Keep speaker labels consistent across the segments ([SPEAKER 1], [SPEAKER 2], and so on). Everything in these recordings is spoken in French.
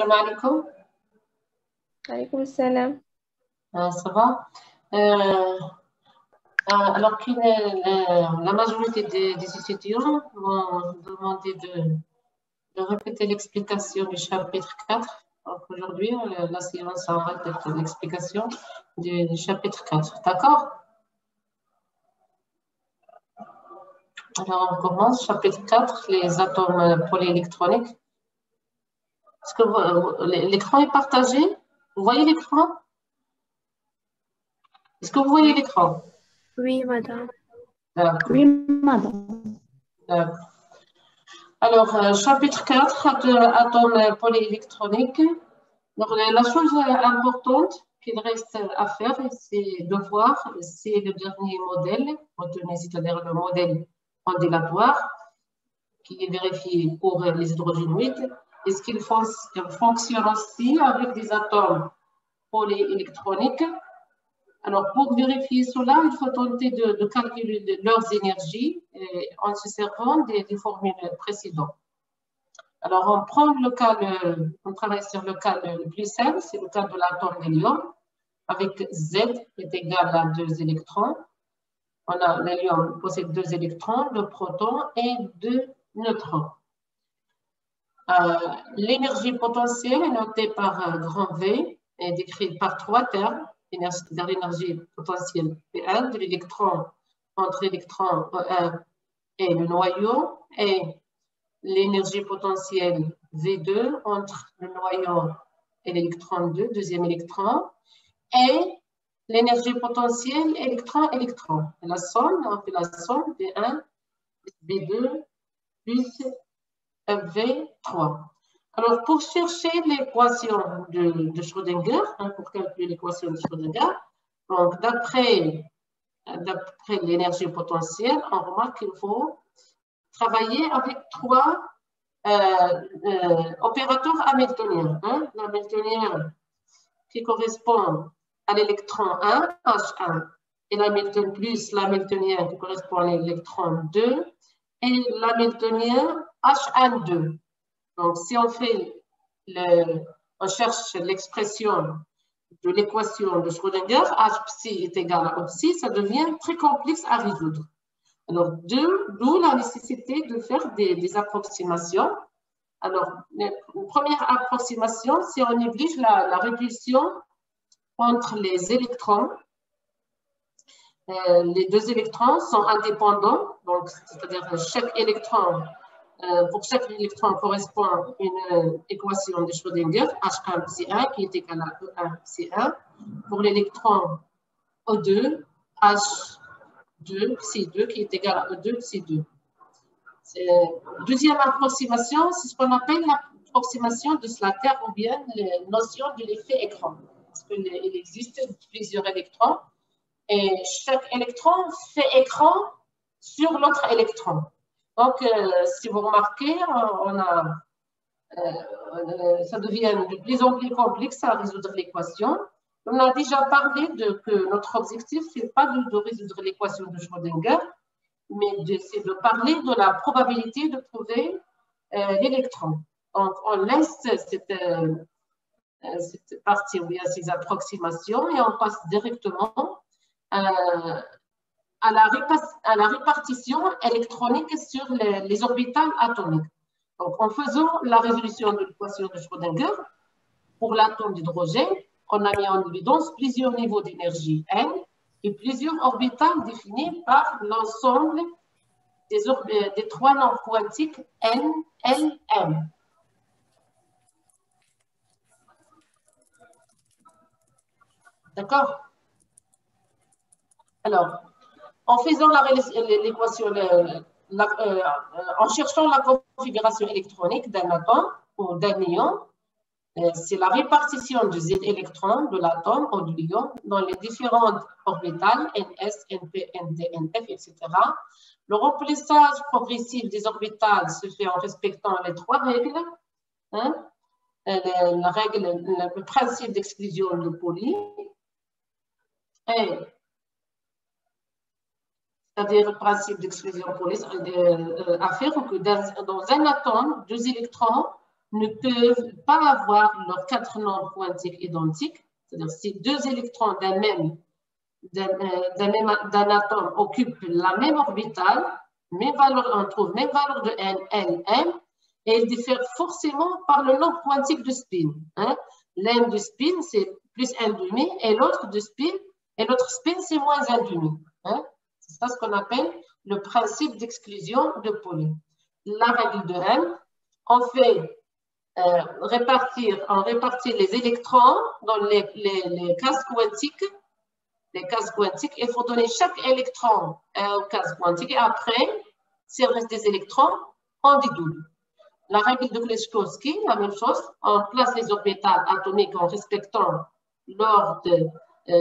[SPEAKER 1] Salam alaikum.
[SPEAKER 2] Alaykoum salam.
[SPEAKER 1] Ça va? Alors que la majorité des étudiants m'ont demandé de répéter l'explication du chapitre 4. Donc aujourd'hui, la séance en répète l'explication du chapitre 4. D'accord? Alors on commence, chapitre 4, les atomes polyélectroniques. Est-ce que l'écran est partagé? Vous voyez l'écran? Est-ce que vous voyez l'écran?
[SPEAKER 2] Oui, madame.
[SPEAKER 1] D'accord.
[SPEAKER 3] Oui, madame.
[SPEAKER 1] D'accord. Alors, chapitre 4, atomes polyélectroniques. Donc, la chose importante qu'il reste à faire, c'est de voir si le dernier modèle retenu, c'est-à-dire le modèle ondulatoire, qui est vérifié pour les hydrogénoïdes, est-ce qu'il fonctionne aussi avec des atomes polyélectroniques? Alors, pour vérifier cela, il faut tenter de calculer leurs énergies en se servant des formules précédentes. Alors, on travaille sur le cas le plus simple, c'est le cas de l'atome d'hélium, avec Z qui est égal à 2 électrons. L'hélium possède 2 électrons, 2 protons et 2 neutrons. L'énergie potentielle est notée par grand V et décrite par 3 termes. L'énergie potentielle P1 de l'électron entre l'électron E1 et le noyau, et l'énergie potentielle V2 entre le noyau et l'électron 2, deuxième électron, et l'énergie potentielle électron-électron. La somme, on fait la somme V1, V2 plus V3. Alors, pour chercher l'équation de Schrödinger, pour calculer l'équation de Schrödinger, donc d'après l'énergie potentielle, on remarque qu'il faut travailler avec 3 opérateurs hamiltoniens. L'hamiltonien qui correspond à l'électron 1, H1, et l'hamilton plus l'hamiltonien qui correspond à l'électron 2, et l'hamiltonien H1,2. Donc, si on cherche l'expression de l'équation de Schrödinger, H psi est égal à O psi, ça devient très complexe à résoudre. Alors, d'où la nécessité de faire des approximations. Alors, une première approximation, c'est on néglige la répulsion entre les électrons. Les 2 électrons sont indépendants, donc c'est-à-dire pour chaque électron correspond une équation de Schrödinger, H1 psi 1 qui est égal à E1 psi 1. Pour l'électron O2, H2 psi 2 qui est égal à E2 psi 2. Deuxième approximation, c'est ce qu'on appelle l'approximation de Slater ou bien la notion de l'effet écran. Parce qu'il existe plusieurs électrons et chaque électron fait écran sur l'autre électron. Donc, si vous remarquez, ça devient de plus en plus complexe à résoudre l'équation. On a déjà parlé que notre objectif, ce n'est pas de résoudre l'équation de Schrödinger, mais c'est de parler de la probabilité de trouver l'électron. Donc, on laisse cette partie, ou bien ces approximations, et on passe directement à la répartition électronique sur les orbitales atomiques. Donc, en faisant la résolution de l'équation de Schrödinger, pour l'atome d'hydrogène, on a mis en évidence plusieurs niveaux d'énergie N et plusieurs orbitales définies par l'ensemble des 3 nombres quantiques N, L, M. D'accord? Alors, en faisant l'équation, en cherchant la configuration électronique d'un atome ou d'un ion, c'est la répartition des électrons de l'atome ou de l'ion dans les différentes orbitales, NS, NP, ND, NF, etc. Le remplissage progressif des orbitales se fait en respectant les 3 règles. Le principe d'exclusion de Pauli, c'est-à-dire le principe d'exclusion Pauli affirme que dans un atome, 2 électrons ne peuvent pas avoir leurs 4 nombres quantiques identiques, c'est-à-dire si deux électrons d'un atome occupent la même orbitale, même valeur, on trouve même valeur de n, l, m, et ils diffèrent forcément par le nombre quantique de spin. Hein. L'm du spin, c'est plus 1,5, et l'autre spin, c'est moins 1,5. Hein. C'est ça ce qu'on appelle le principe d'exclusion de Pauli. La règle de M, on fait on répartit les électrons dans les cases quantiques. Les cases quantiques, il faut donner chaque électron à une case quantique et après, s'il reste des électrons, on dédouble. La règle de Kleshkovsky, la même chose, on place les orbitales atomiques en respectant l'ordre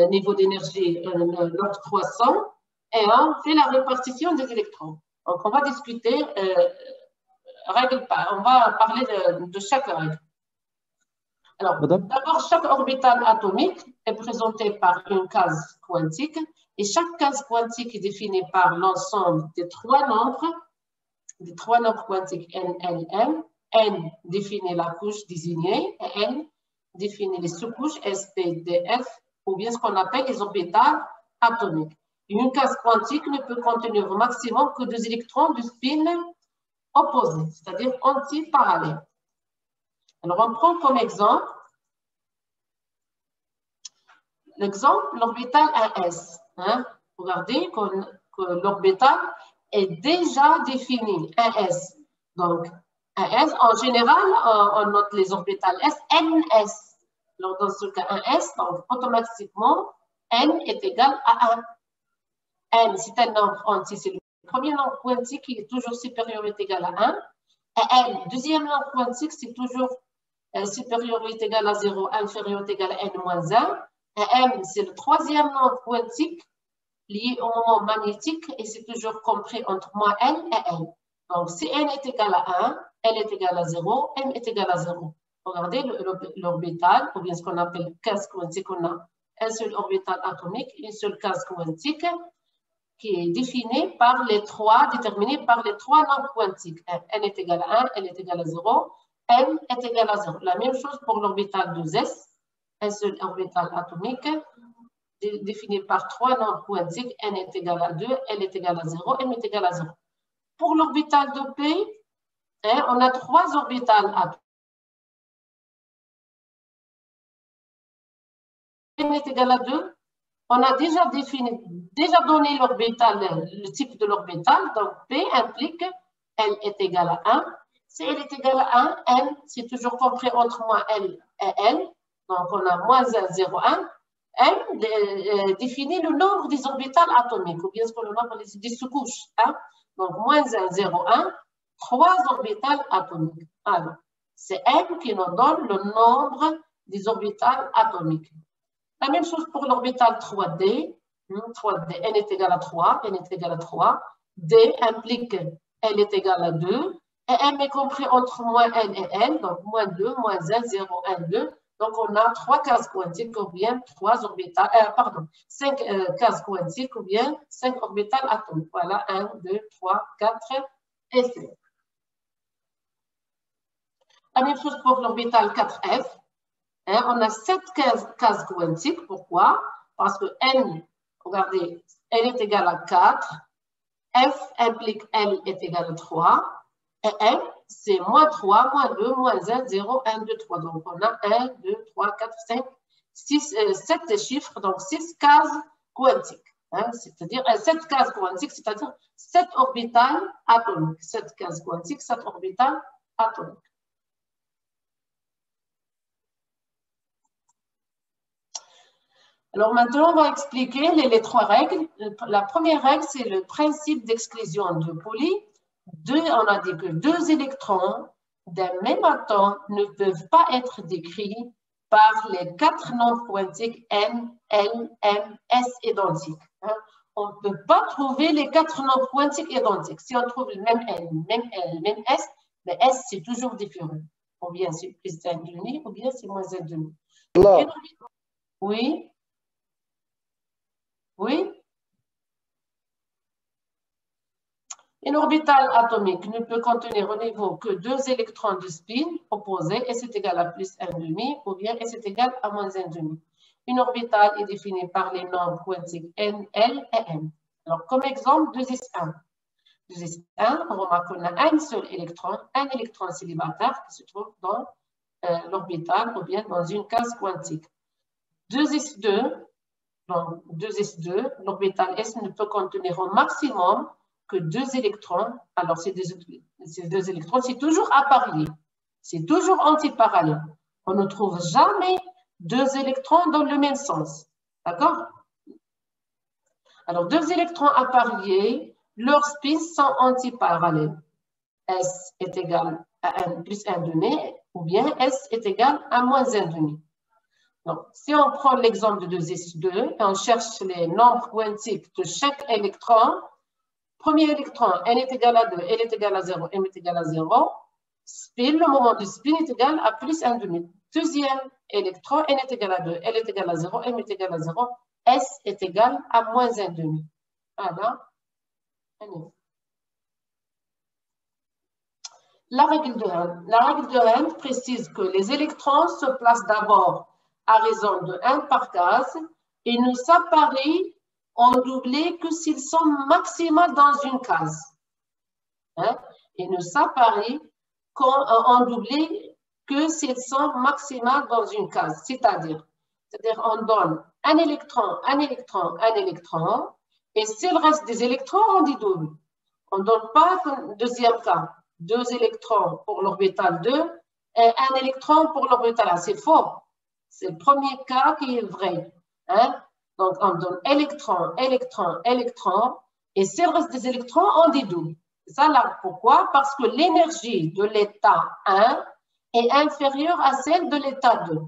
[SPEAKER 1] niveau d'énergie, l'ordre croissant, et on fait la répartition des électrons. Donc, on va discuter on va parler de chaque règle. Alors, d'abord, chaque orbitale atomique est présentée par une case quantique et chaque case quantique est définie par l'ensemble des trois nombres quantiques n, l, m. N définit la couche désignée et n définit les sous-couches s, p, d, f ou bien ce qu'on appelle les orbitales atomiques. Une case quantique ne peut contenir au maximum que deux électrons de spin opposés, c'est-à-dire antiparallèles. Alors, on prend comme exemple l'orbital 1s. Hein? Regardez que l'orbital est déjà défini, 1s. Donc, 1s, en général, on note les orbitales s, ns. Alors, dans ce cas, 1s, donc automatiquement, n est égal à 1. N, c'est un nombre entier, c'est le premier nombre quantique qui est toujours supérieur ou égal à 1. Et n, deuxième nombre quantique, c'est toujours supérieur ou égal à 0, inférieur ou égal à n moins 1. Et m, c'est le troisième nombre quantique lié au moment magnétique et c'est toujours compris entre moins n et n. Donc, si n est égal à 1, l est égal à 0, m est égal à 0. Regardez l'orbital, ou bien ce qu'on appelle case quantique, on a un seul orbital atomique, une seule case quantique qui est déterminée par les trois nombres quantiques. N est égal à 1, L est égal à 0, M est égal à 0. La même chose pour l'orbital 2s, un seul orbital atomique défini par trois nombres quantiques, N est égal à 2, L est égal à 0, M est égal à 0. Pour l'orbital de P, on a trois orbitales atomiques. N est égal à 2. On a déjà donné l'orbital, le type de l'orbital. Donc, P implique L est égal à 1. Si L est égal à 1, N, c'est toujours compris entre moins L et L. Donc, on a moins 1, 0, 1. M définit le nombre des orbitales atomiques, ou bien ce qu'on appelle des sous-couches. Hein? Donc, moins 1, 0, 1, 3 orbitales atomiques. Alors, c'est M qui nous donne le nombre des orbitales atomiques. La même chose pour l'orbital 3D. 3D, N est égal à 3, N est égal à 3. D implique L est égal à 2. Et M est compris entre moins N et N, donc moins 2, moins 1, 0, 1, 2. Donc, on a 3 cases quantiques ou bien 5 cases quantiques ou bien 5 orbitales atomiques. Voilà, 1, 2, 3, 4 et 5. La même chose pour l'orbital 4F. On a 7 cases quantiques. Pourquoi? Parce que N, regardez, L est égal à 4. F implique L est égal à 3. Et M, c'est moins 3, moins 2, moins 1, 0, 1, 2, 3. Donc, on a 1, 2, 3, 4, 5, 6, 7 chiffres, donc 6 cases quantiques. Hein, c'est-à-dire 7 cases quantiques, c'est-à-dire 7 orbitales atomiques. 7 cases quantiques, 7 orbitales atomiques. Alors maintenant, on va expliquer les trois règles. La première règle, c'est le principe d'exclusion de Pauli. On a dit que deux électrons d'un même atome ne peuvent pas être décrits par les 4 nombres quantiques N, L, M, S identiques. Hein. On ne peut pas trouver les 4 nombres quantiques identiques. Si on trouve le même N, même L, même S, mais S, c'est toujours différent. Ou bien c'est plus 1,5, ou bien c'est moins 1,5. Oui. Oui. Une orbitale atomique ne peut contenir au niveau que 2 électrons de spin opposés, S est égal à plus 1,5 ou bien S est égal à moins 1,5. Une orbitale est définie par les nombres quantiques N, L et M. Alors, comme exemple, 2s1. 2s1, on remarque qu'on a un seul électron célibataire qui se trouve dans l'orbitale ou bien dans une case quantique. 2s2, donc 2s2, l'orbitale S ne peut contenir au maximum que 2 électrons. Alors, ces deux électrons, c'est toujours appareillé. C'est toujours antiparallèle. On ne trouve jamais 2 électrons dans le même sens. D'accord? Alors, 2 électrons appareillés, leurs spins sont antiparallèles. S est égal à 1 plus 1,5 ou bien S est égal à moins 1,5. Donc, si on prend l'exemple de 2s2 et on cherche les nombres quantiques de chaque électron, premier électron, N est égal à 2, L est égal à 0, M est égal à 0. Spin, le moment du spin est égal à plus 1,5. Deuxième électron, N est égal à 2, L est égal à 0, M est égal à 0. S est égal à moins 1,5. Voilà. La règle de Hund. La règle de Hund précise que les électrons se placent d'abord à raison de 1 par case et ne s'appareillent en doublé que s'ils sont maximaux dans une case. Et ne s'appareillent en doublé que s'ils sont maximaux dans une case. C'est-à-dire, on donne un électron, un électron, un électron, et s'il reste des électrons, on dit double. On ne donne pas le deuxième cas. 2 électrons pour l'orbital 2 et 1 électron pour l'orbital 1. C'est faux. C'est le premier cas qui est vrai. Donc, on donne électron, électron, électron. Et s'il reste des électrons, on dit double. C'est ça là. Pourquoi? Parce que l'énergie de l'état 1 est inférieure à celle de l'état 2.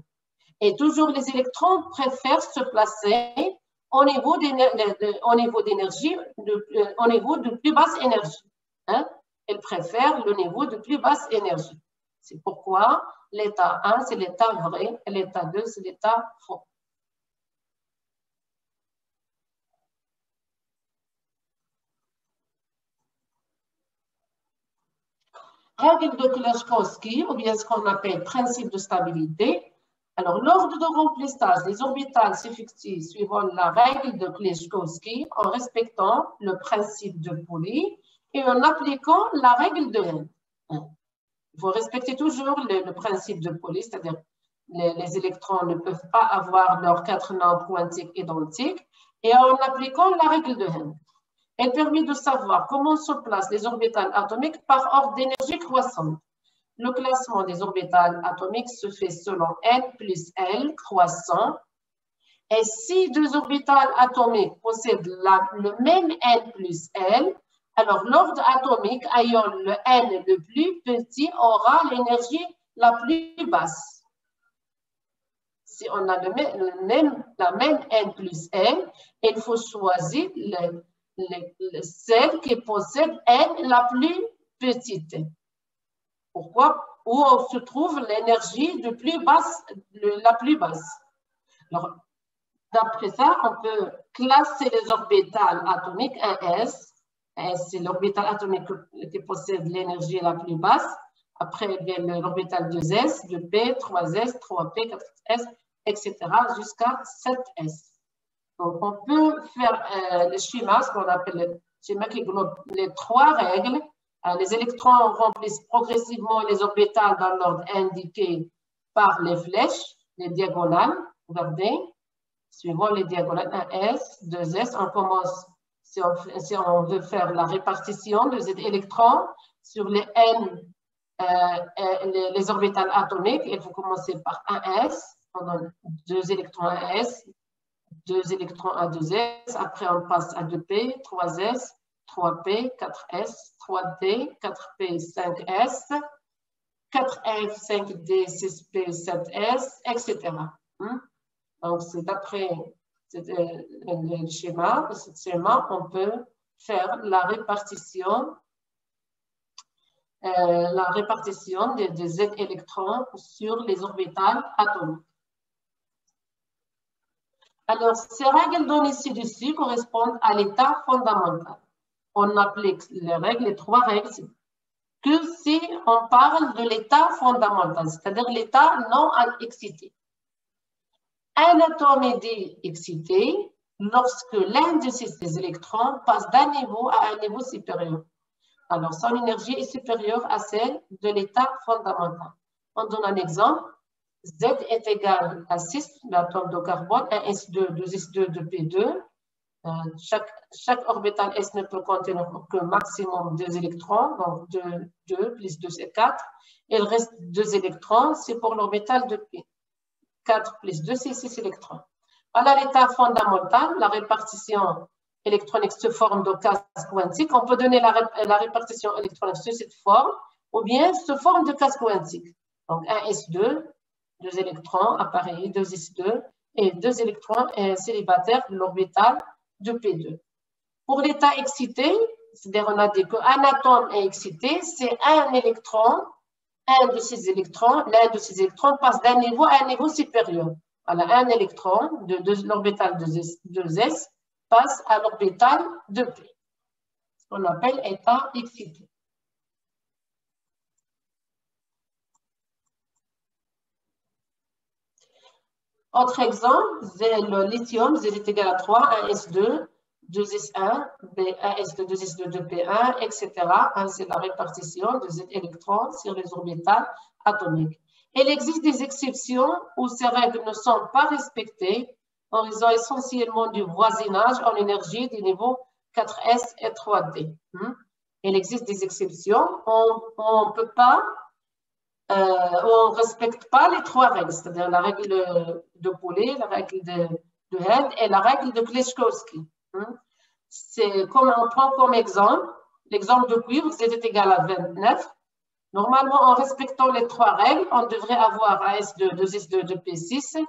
[SPEAKER 1] Et toujours, les électrons préfèrent se placer au niveau d'énergie, au niveau de plus basse énergie. Ils préfèrent le niveau de plus basse énergie. C'est pourquoi l'état 1, c'est l'état vrai, et l'état 2, c'est l'état faux. Règle de Kleshkovsky, ou bien ce qu'on appelle principe de stabilité. Alors, l'ordre de remplissage des orbitales s'effectue suivant la règle de Kleshkovsky en respectant le principe de Pauli et en appliquant la règle de Hund. Il faut respecter toujours le principe de Pauli, c'est-à-dire les électrons ne peuvent pas avoir leurs 4 nombres quantiques identiques, et en appliquant la règle de Hund. Elle permet de savoir comment se placent les orbitales atomiques par ordre d'énergie croissante. Le classement des orbitales atomiques se fait selon N plus L croissant. Et si 2 orbitales atomiques possèdent le même N plus L, alors l'ordre atomique ayant le N le plus petit aura l'énergie la plus basse. Si on a la même N plus L, il faut choisir celle qui possède N la plus petite. Pourquoi? Où se trouve l'énergie la plus basse. Alors, d'après ça, on peut classer les orbitales atomiques 1s. S, c'est l'orbital atomique qui possède l'énergie la plus basse. Après, il y a l'orbital 2s, 2p, 3s, 3p, 4s, etc. jusqu'à 7s. Donc, on peut faire le schéma, ce qu'on appelle le schéma qui englobe les 3 règles. Les électrons remplissent progressivement les orbitales dans l'ordre indiqué par les flèches, les diagonales. Regardez, suivant les diagonales 1s, 2s, on commence, si on veut faire la répartition des électrons sur les n, les orbitales atomiques, il faut commencer par 1s, on donne 2 électrons à s, 2 électrons à 2s, après on passe à 2p, 3s, 3p, 4s, 3d, 4p, 5s, 4f, 5d, 6p, 7s, etc. Donc, c'est d'après le schéma, on peut faire la répartition des Z électrons sur les orbitales atomiques. Alors, ces règles données ci-dessus correspondent à l'état fondamental. on applique les trois règles que si on parle de l'état fondamental, c'est-à-dire l'état non excité. Un atome est excité lorsque l'un de ces électrons passe d'un niveau à un niveau supérieur. Alors, son énergie est supérieure à celle de l'état fondamental. On donne un exemple. Z est égal à 6, l'atome de carbone, 1s2, 2s2, 2p2. Chaque orbital S ne peut contenir que maximum 2 électrons, donc 2 plus 2 c'est 4. Et le reste 2 électrons, c'est pour l'orbital de P. 4 plus 2, c'est 6 électrons. Voilà l'état fondamental, la répartition électronique sous forme de case quantique. On peut donner la répartition électronique sous cette forme ou bien sous forme de case quantique. Donc 1s2, 2 électrons appareillés, 2s2 et 2 électrons célibataires de l'orbital de P2. Pour l'état excité, c'est-à-dire on a dit qu'un atome est excité, c'est un électron, l'un de ces électrons passe d'un niveau à un niveau supérieur. Voilà, un électron de l'orbital de 2s passe à l'orbital de P, ce qu'on appelle état excité. Autre exemple, le lithium, Z est égal à 3, 1s2, 2s1, B1s2, 2s2, 2p1, etc. C'est la répartition de Z électrons sur les orbitales atomiques. Il existe des exceptions où ces règles ne sont pas respectées en raison essentiellement du voisinage en énergie des niveaux 4s et 3d. Il existe des exceptions, on ne peut pas on ne respecte pas les trois règles, c'est-à-dire la règle de Pauli, la règle de Held et la règle de Kleczkowski. C'est comme on prend comme exemple, l'exemple de cuivre, c'est égal à 29. Normalement, en respectant les trois règles, on devrait avoir AS2, 2S2, 2P6,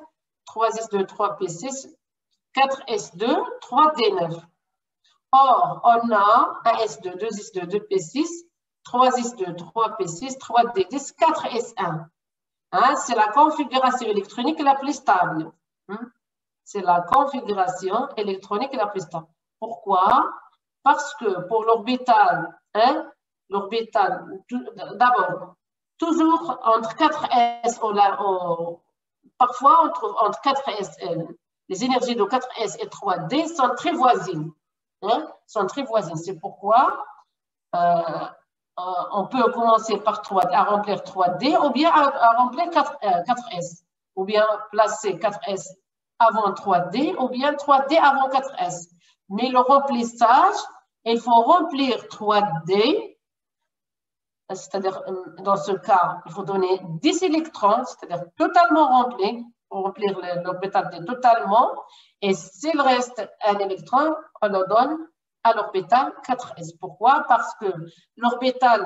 [SPEAKER 1] 3S2, 3P6, 4S2, 3D9. Or, on a AS2, 2S2, 2P6, 3S2, 3P6, 3D10, 4S1. C'est la configuration électronique la plus stable. C'est la configuration électronique la plus stable. Pourquoi? Parce que pour l'orbital, d'abord, toujours entre 4S, parfois on trouve entre 4S, les énergies de 4S et 3D sont très voisines. Sont très voisines. C'est pourquoi on peut commencer par 3, à remplir 3D ou bien à remplir 4S, ou bien placer 4S avant 3D ou bien 3D avant 4S. Mais le remplissage, il faut remplir 3D, c'est-à-dire dans ce cas, il faut donner 10 électrons, c'est-à-dire totalement rempli, pour remplir l'orbital D totalement, et s'il reste un électron, on le donne à l'orbital 4s. Pourquoi? Parce que l'orbital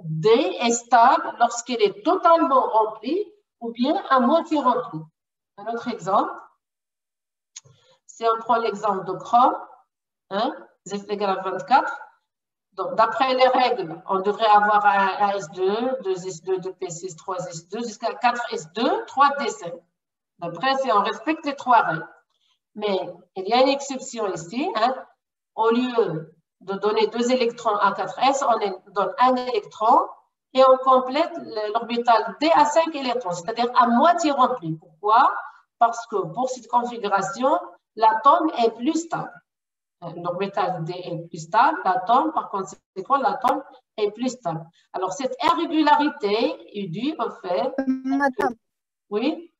[SPEAKER 1] D est stable lorsqu'il est totalement rempli ou bien à moitié rempli. Un autre exemple, si on prend l'exemple de chrome, Z est égal à 24, donc d'après les règles, on devrait avoir un S2, 2S2, 2P6, 3S2, jusqu'à 4S2, 3D5. D'après, si on respecte les trois règles. Mais il y a une exception ici, au lieu de donner 2 électrons à 4s, on donne un électron et on complète l'orbital D à 5 électrons, c'est-à-dire à moitié rempli. Pourquoi? Parce que pour cette configuration, l'atome est plus stable. L'orbital D est plus stable, l'atome, par conséquent, l'atome est plus stable. Alors, cette irrégularité est due au fait…
[SPEAKER 2] Madame,
[SPEAKER 1] Oui?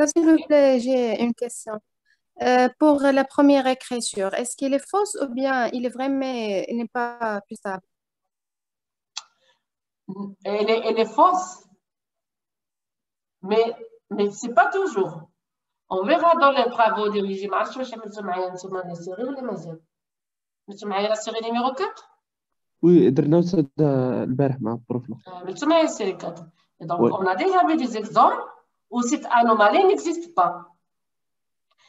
[SPEAKER 2] s'il vous plaît, j'ai une question. Pour la première écriture, est-ce qu'il est fausse ou bien il est vrai, mais il n'est pas plus stable?
[SPEAKER 1] Elle est fausse, mais ce n'est pas toujours. On verra dans les travaux de régime. Je vais la série numéro 4.
[SPEAKER 3] Oui, درنا البارح مع البروف.
[SPEAKER 1] La série 4. Et donc, on a déjà vu des exemples où cette anomalie n'existe pas.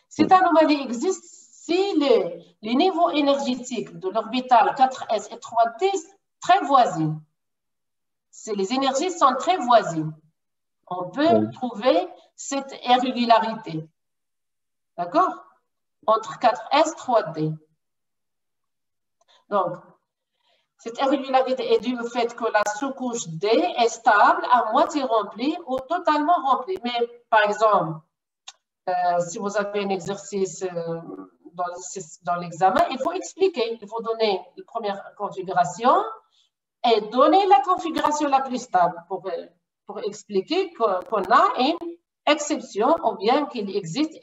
[SPEAKER 1] Cette anomalie existe si les niveaux énergétiques de l'orbital 4s et 3d sont très voisins. Si les énergies sont très voisines, on peut trouver cette irrégularité. D'accord? Entre 4s et 3d. Donc, cette irrégularité est due au fait que la sous-couche D est stable, à moitié remplie ou totalement remplie. Mais par exemple, si vous avez un exercice dans l'examen, il faut expliquer, il faut donner la première configuration et donner la configuration la plus stable pour expliquer qu'on a une exception ou bien qu'il existe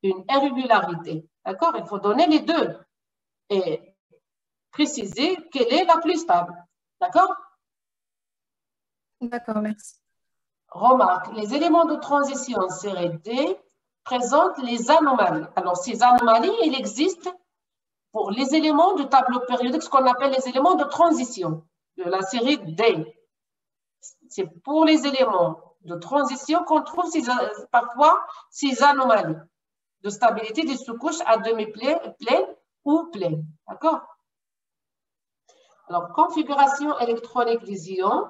[SPEAKER 1] une irrégularité. D'accord? Il faut donner les deux et préciser quelle est la plus stable. D'accord?
[SPEAKER 2] D'accord, merci.
[SPEAKER 1] Remarque, les éléments de transition série D présentent les anomalies. Alors, ces anomalies, il existe pour les éléments du tableau périodique, ce qu'on appelle les éléments de transition de la série D. C'est pour les éléments de transition qu'on trouve parfois ces anomalies de stabilité des sous-couches à demi-pleines ou pleines. D'accord? Alors, configuration électronique des ions.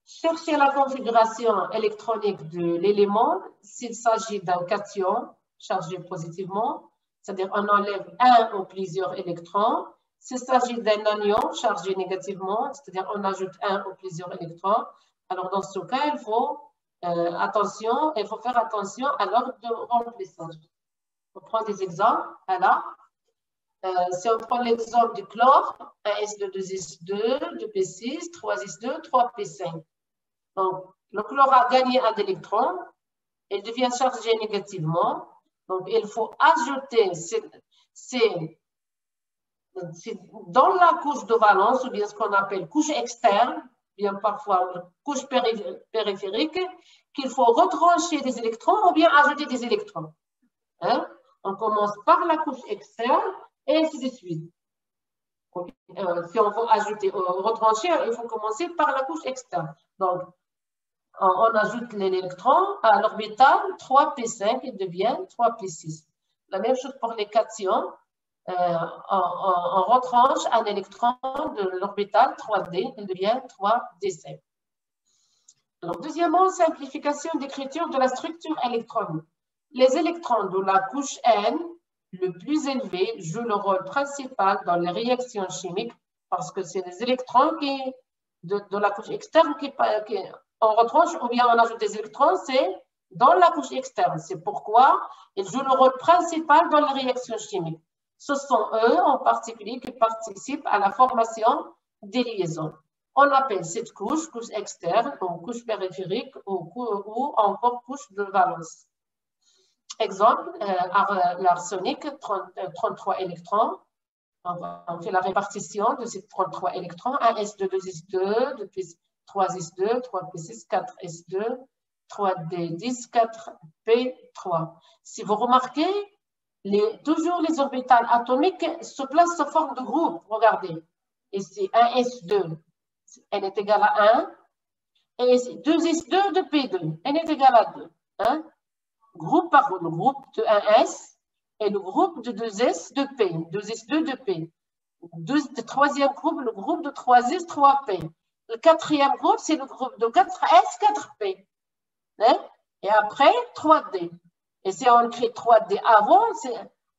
[SPEAKER 1] Cherchez la configuration électronique de l'élément s'il s'agit d'un cation chargé positivement, c'est-à-dire on enlève un ou plusieurs électrons. S'il s'agit d'un anion chargé négativement, c'est-à-dire on ajoute un ou plusieurs électrons. Alors dans ce cas, il faut faire attention à l'ordre de remplissage. On prend des exemples. Voilà. Si on prend l'exemple du chlore, 1S2, 2S2, 2P6, 3S2, 3P5. Donc, le chlore a gagné un électron, il devient chargé négativement. Donc, il faut ajouter dans la couche de valence, ou bien ce qu'on appelle couche externe, bien parfois couche périphérique, qu'il faut retrancher des électrons ou bien ajouter des électrons. Hein? On commence par la couche externe et ainsi de suite. Si on veut ajouter ou retrancher, il faut commencer par la couche externe. Donc, on ajoute l'électron à l'orbital 3p5, il devient 3p6. La même chose pour les cations. On retranche un électron de l'orbital 3d, il devient 3d5. Alors, deuxièmement, simplification d'écriture de la structure électronique. Les électrons de la couche N, le plus élevé, jouent le rôle principal dans les réactions chimiques parce que c'est les électrons de la couche externe on retranche ou bien on ajoute des électrons, c'est dans la couche externe. C'est pourquoi ils jouent le rôle principal dans les réactions chimiques. Ce sont eux en particulier qui participent à la formation des liaisons. On appelle cette couche externe ou couche périphérique ou encore couche de valence. Exemple, l'arsenic, 33 électrons. On fait la répartition de ces 33 électrons. 1s2, 2s2, 3s2, 3p6, 4s2, 3d10, 4p3. Si vous remarquez, toujours les orbitales atomiques se placent sous forme de groupe. Regardez, ici 1s2, n est égal à 1, et ici 2s2 de p2, n est égal à 2. Hein? Groupe par groupe, le groupe de 1s et le groupe de 2s de p, 2s2 de p. Le troisième groupe, le groupe de 3s, 3p. Le quatrième groupe, c'est le groupe de 4s, 4p. Hein? Et après, 3d. Et si on écrit 3d avant,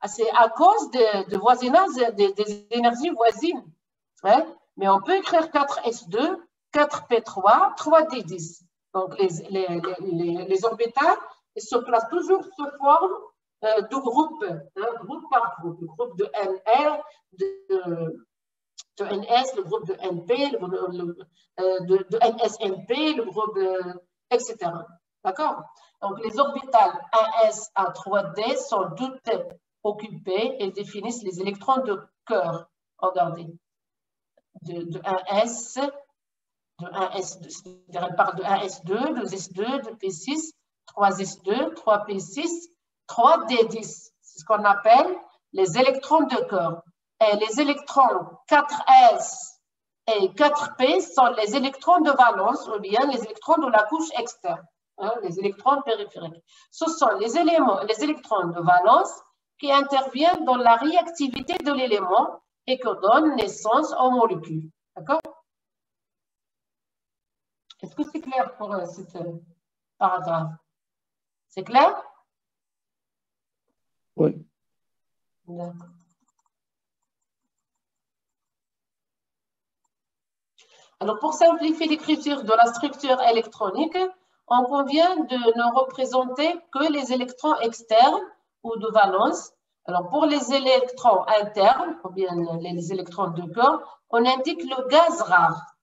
[SPEAKER 1] c'est à cause de voisinage des énergies voisines. Hein? Mais on peut écrire 4s2, 4p3, 3d10. Donc, les orbitales se placent toujours sous forme de groupe, groupe par groupe. Le groupe de NR, de NS, le groupe de NP, de NSNP, le groupe etc. D'accord? Donc, les orbitales 1s à 3d sont toutes occupées et définissent les électrons de cœur. Regardez. De 1s, c'est-à-dire elle parle de 1s2, 2s2, 2p6, 3s2, 3p6, 3d10. C'est ce qu'on appelle les électrons de cœur. Et les électrons 4s et 4p sont les électrons de valence ou bien les électrons de la couche externe, hein, les électrons périphériques. Ce sont les électrons de valence qui interviennent dans la réactivité de l'élément et qui donnent naissance aux molécules. D'accord? Est-ce que c'est clair pour ce paragraphe? C'est clair?
[SPEAKER 3] Oui.
[SPEAKER 1] D'accord. Alors, pour simplifier l'écriture de la structure électronique, on convient de ne représenter que les électrons externes ou de valence. Alors, pour les électrons internes, ou bien les électrons de corps, on indique le gaz rare.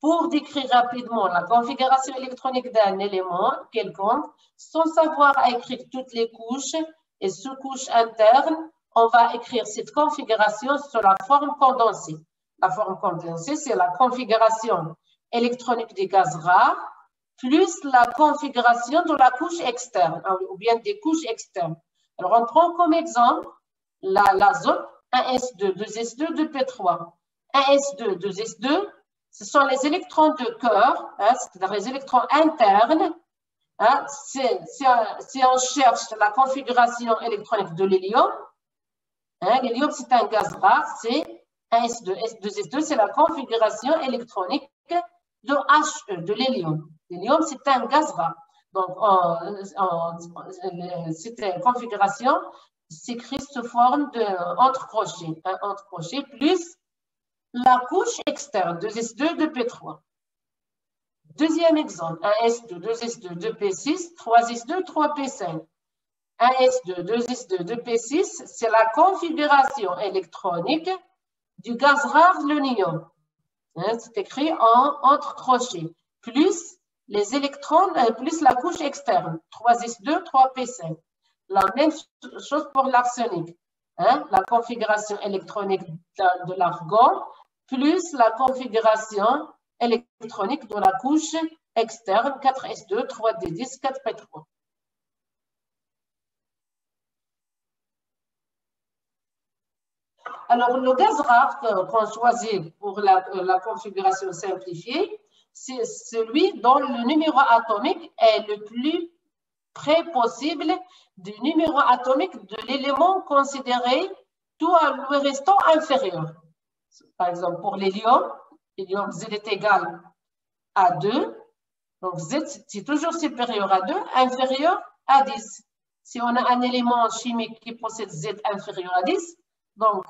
[SPEAKER 1] Pour décrire rapidement la configuration électronique d'un élément quelconque, sans savoir écrire toutes les couches et sous-couches internes, on va écrire cette configuration sur la forme condensée. La forme condensée, c'est la configuration électronique des gaz rares plus la configuration de la couche externe, ou bien des couches externes. Alors, on prend comme exemple l'azote, 1s2, 2s2, 2p3. 1s2, 2s2, ce sont les électrons de cœur, c'est-à-dire les électrons internes. Si on cherche la configuration électronique de l'hélium, l'hélium, c'est un gaz rare, c'est 1s2, 2s2, c'est la configuration électronique de He, de l'hélium. L'hélium, c'est un gaz rare. Donc, cette configuration s'écrit sous forme entre crochets. Entre crochets plus la couche externe, 2s2, 2p3. Deuxième exemple, 1s2, 2s2, 2p6, 3s2, 3p5. 1s2, 2s2, 2p6, c'est la configuration électronique du gaz rare, le néon. C'est écrit entre crochets, plus les électrons, plus la couche externe, 3s2, 3p5. La même chose pour l'arsenic. La configuration électronique de l'argon, plus la configuration électronique de la couche externe, 4s2, 3d10, 4p3. Alors, le gaz rare qu'on choisit pour la configuration simplifiée, c'est celui dont le numéro atomique est le plus près possible du numéro atomique de l'élément considéré, tout en lui restant inférieur. Par exemple, pour l'hélium, Z est égal à 2. Donc, Z, c'est toujours supérieur à 2, inférieur à 10. Si on a un élément chimique qui possède Z inférieur à 10, donc,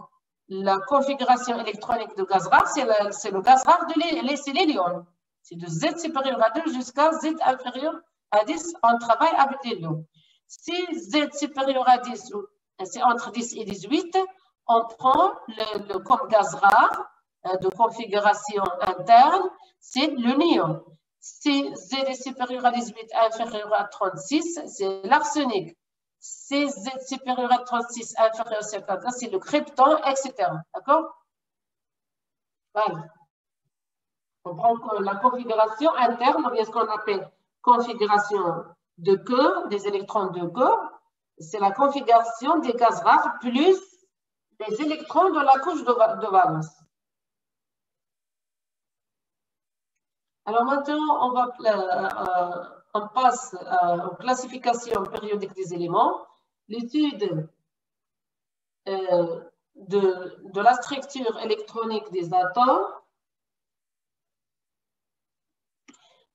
[SPEAKER 1] la configuration électronique de gaz rare, c'est le gaz rare de l'hélium. C'est de Z supérieur à 2 jusqu'à Z inférieur à 10, on travaille avec l'hélium. Si Z supérieur à 10, c'est entre 10 et 18, on prend comme gaz rare de configuration interne, c'est le néon. Si Z est supérieur à 18, inférieur à 36, c'est l'arsenic. Si Z supérieur à 36, inférieur à 50, c'est le krypton, etc. D'accord? Voilà. On prend la configuration interne, ou bien ce qu'on appelle configuration de cœur, des électrons de cœur. C'est la configuration des gaz rares plus les électrons de la couche de valence. Alors maintenant, on passe aux classifications périodiques des éléments. L'étude de la structure électronique des atomes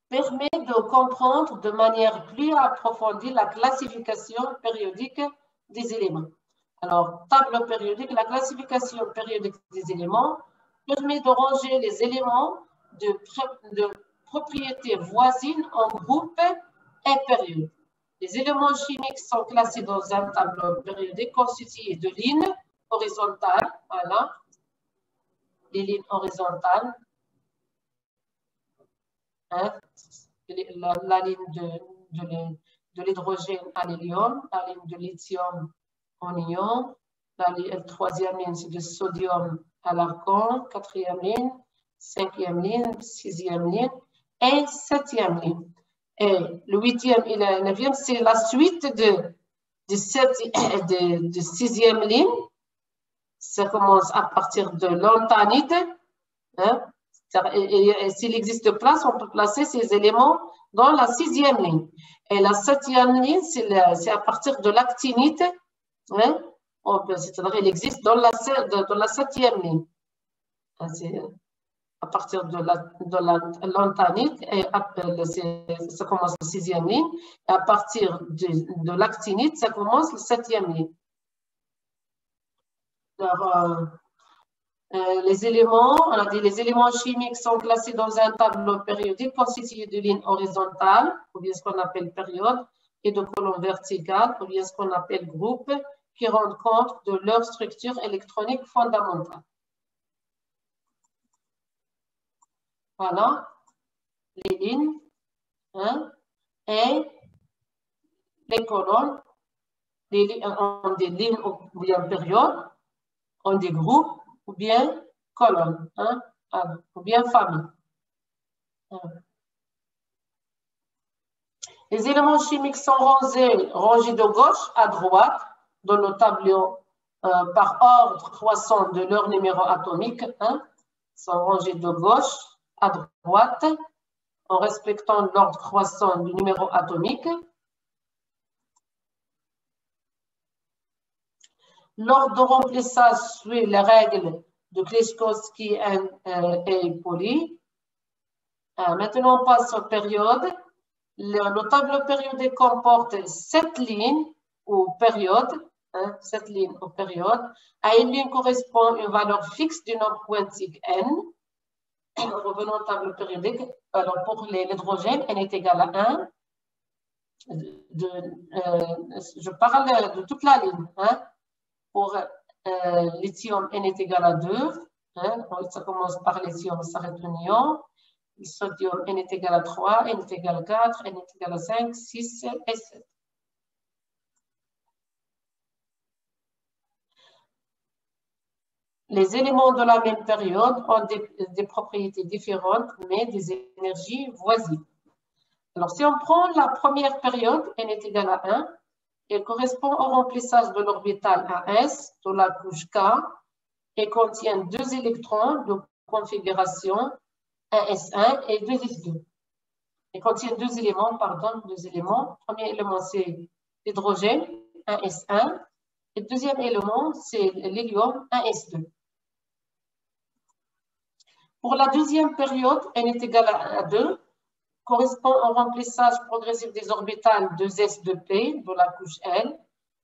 [SPEAKER 1] permet de comprendre de manière plus approfondie la classification périodique des éléments. Alors, tableau périodique, la classification périodique des éléments permet de ranger les éléments de propriétés voisines en groupes et périodes. Les éléments chimiques sont classés dans un tableau périodique constitué de lignes horizontales, voilà, les lignes horizontales, la ligne de l'hydrogène à l'hélium, la ligne de lithium en ion, la troisième ligne, c'est de sodium à l'argon, quatrième ligne, cinquième ligne, sixième ligne et septième ligne. Et le huitième et le neuvième, c'est la suite de sixième ligne. Ça commence à partir de l'antanide. Et s'il existe place, on peut placer ces éléments dans la sixième ligne. Et la septième ligne, c'est à partir de l'actinite. C'est-à-dire qu'il existe dans la septième ligne. À partir de l'antanite, ça commence la sixième ligne. Et à partir de l'actinite, ça commence la septième ligne. Les éléments, on a dit les éléments chimiques sont classés dans un tableau périodique constitué de lignes horizontales, ou bien ce qu'on appelle période, et de colonnes verticales, ou bien ce qu'on appelle groupe, qui rendent compte de leur structure électronique fondamentale. Voilà, les lignes, hein, et les colonnes, ont des lignes ou bien périodes, ont des groupes ou bien colonnes, hein, ou bien familles. Les éléments chimiques sont rangés de gauche à droite dans le tableau par ordre croissant de leur numéro atomique. Hein, sont rangés de gauche à droite en respectant l'ordre croissant du numéro atomique. L'ordre de remplissage suit les règles de Kleczkowski et Pauli. Maintenant, on passe aux périodes. Le tableau périodique comporte 7 lignes ou périodes. 7 lignes ou périodes. À une ligne correspond une valeur fixe du nombre quantique n. Revenons au tableau périodique. Alors, pour l'hydrogène, n est égal à 1. Je parle de toute la ligne. Hein. Pour lithium, n est égal à 2. Hein. Ça commence par lithium, ça s'arrête au néon. Le sodium, n est égal à 3, n est égal à 4, n est égal à 5, 6 et 7. Les éléments de la même période ont des propriétés différentes, mais des énergies voisines. Alors, si on prend la première période, n est égal à 1, elle correspond au remplissage de l'orbital AS de la couche K et contient 2 électrons de configuration 1s1 et 2s2. Elle contient 2 éléments, pardon, 2 éléments. Le premier élément, c'est l'hydrogène, 1s1. Et le deuxième élément, c'est l'hélium, 1s2. Pour la deuxième période, n est égal à 2, correspond au remplissage progressif des orbitales 2s, 2p de la couche L.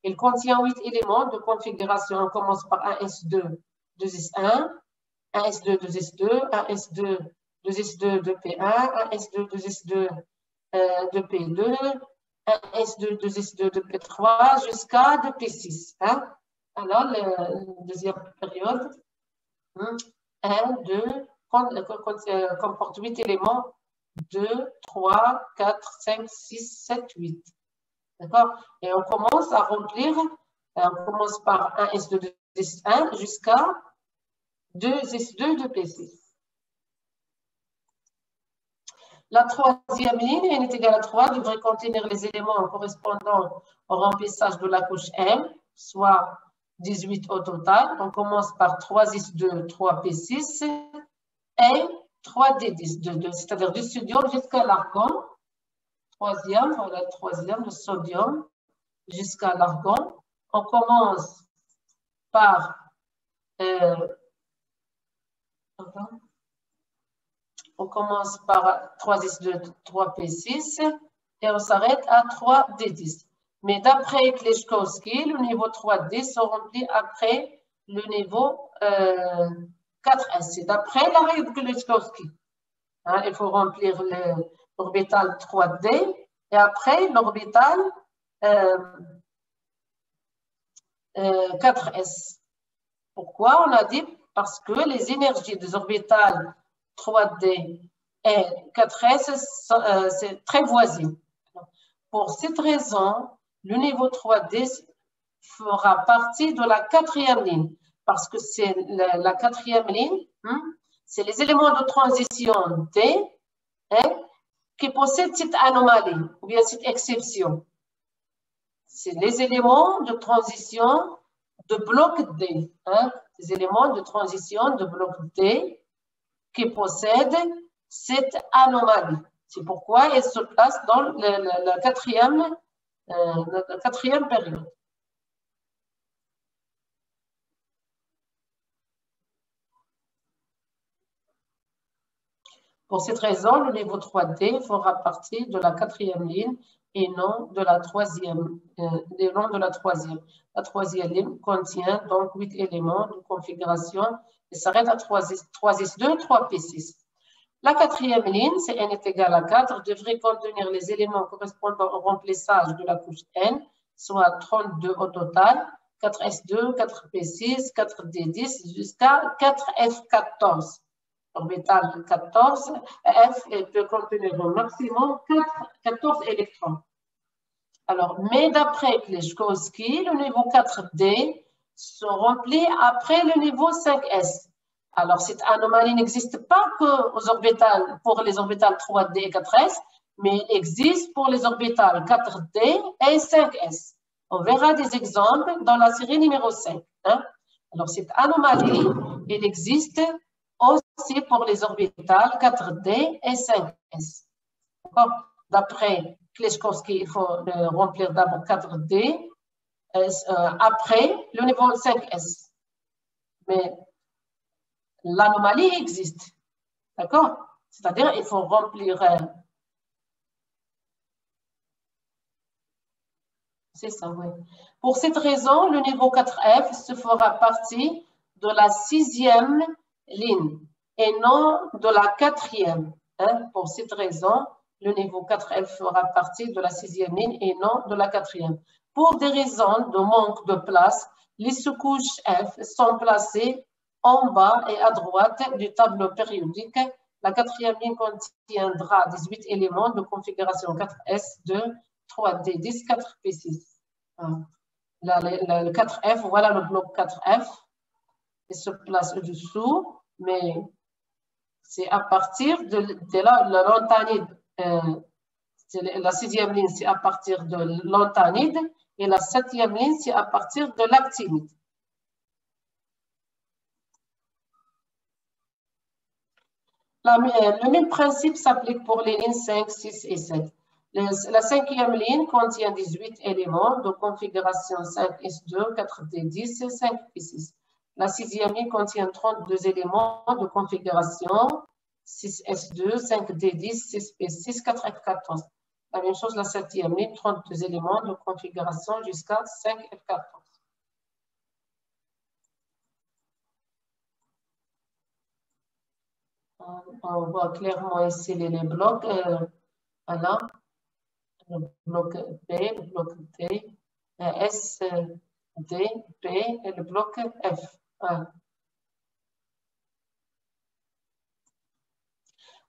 [SPEAKER 1] Il contient 8 éléments de configuration. On commence par 1s2, 2s1, 1s2, 2s2, 1s2, 2s2, 2p1, 1s2, 2s2, 2p2, 1s2, 2s2, 2p3, jusqu'à 2p6. Hein? Alors, la deuxième période, 1, 2, comporte 8 éléments, 2, 3, 4, 5, 6, 7, 8. D'accord? Et on commence à remplir, on commence par 1s2, 2s1 jusqu'à 2s2, 2p6. La troisième ligne, n est égal à 3, devrait contenir les éléments correspondant au remplissage de la couche M, soit 18 au total. On commence par 3s2, 3p6 et 3d10, c'est-à-dire du sodium jusqu'à l'argon. Troisième, voilà le troisième, le sodium jusqu'à l'argon. On commence par on commence par 3s2, 3p6 et on s'arrête à 3d10. Mais d'après Kleczkowski, le niveau 3d se remplit après le niveau 4s. C'est d'après la règle de Kleczkowski. Hein, il faut remplir l'orbital 3d et après l'orbital 4s. Pourquoi? On a dit parce que les énergies des orbitales 3D et 4S c'est très voisines. Pour cette raison, le niveau 3D fera partie de la quatrième ligne parce que c'est la quatrième ligne, c'est les éléments de transition D qui possèdent cette anomalie ou bien cette exception. C'est les éléments de transition de bloc D, les éléments de transition de bloc D qui possèdent cette anomalie. C'est pourquoi elle se place dans la quatrième période. Pour cette raison, le niveau 3D fera partie de la quatrième ligne et non de la troisième. La troisième ligne contient donc 8 éléments de configuration et s'arrête à 3S2, 3P6. La quatrième ligne, c'est n est égal à 4, devrait contenir les éléments correspondant au remplissage de la couche n, soit 32 au total, 4S2, 4P6, 4D10 jusqu'à 4F14. Orbital 14, F peut contenir au maximum 14 électrons. Alors, mais d'après Kleczkowski, le niveau 4D se remplit après le niveau 5S. Alors, cette anomalie n'existe pas pour les orbitales 3D et 4S, mais elle existe pour les orbitales 4D et 5S. On verra des exemples dans la série numéro 5. Hein? Alors, cette anomalie, elle existe aussi pour les orbitales 4D et 5S. D'après Kleczkowski, il faut remplir d'abord 4D, après le niveau 5S. Mais l'anomalie existe. D'accord? C'est-à-dire il faut remplir. C'est ça, oui. Pour cette raison, le niveau 4F se fera partie de la 6e ligne et non de la 4e. Hein? Pour cette raison, le niveau 4F fera partie de la 6e ligne et non de la 4e. Pour des raisons de manque de place, les sous-couches F sont placées en bas et à droite du tableau périodique. La 4e ligne contiendra 18 éléments de configuration 4S2, 3D10, 4P6. Le 4F, voilà le bloc 4F. Il se place au-dessous, mais c'est à partir de là, la lanthanide. La 6e ligne, c'est à partir de lanthanide et la 7e ligne, c'est à partir de l'actinide. Le même principe s'applique pour les lignes 5, 6 et 7. La 5e ligne contient 18 éléments de configuration 5S2, 4D10 et 5P6. La 6e ligne contient 32 éléments de configuration 6S2, 5D10, 6P6, 4F14. La même chose, la 7e ligne, 32 éléments de configuration jusqu'à 5F14. On voit clairement ici les blocs. Voilà. Le bloc B, le bloc D, S, D, P et le bloc F.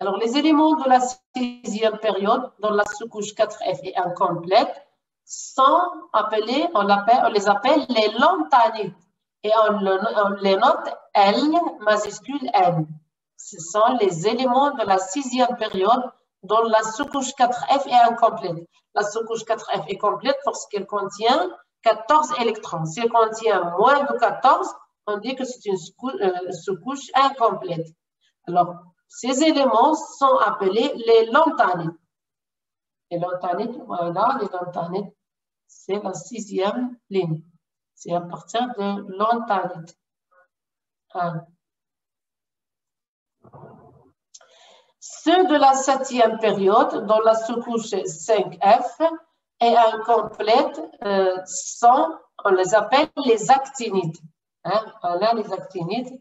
[SPEAKER 1] Alors, les éléments de la 6e période, dont la sous-couche 4F est incomplète, sont appelés, on les appelle les lanthanides. Et on les note L majuscule N. Ce sont les éléments de la 6e période dont la sous-couche 4F est incomplète. La sous-couche 4F est complète parce qu'elle contient 14 électrons. Si elle contient moins de 14, on dit que c'est une sous-couche incomplète. Alors, ces éléments sont appelés les lanthanides. Les lanthanides, voilà, les lanthanides, c'est la 6e ligne. C'est à partir de lanthanides. Ceux de la 7e période, dont la sous-couche 5F est incomplète, on les appelle les actinides. Voilà les actinides.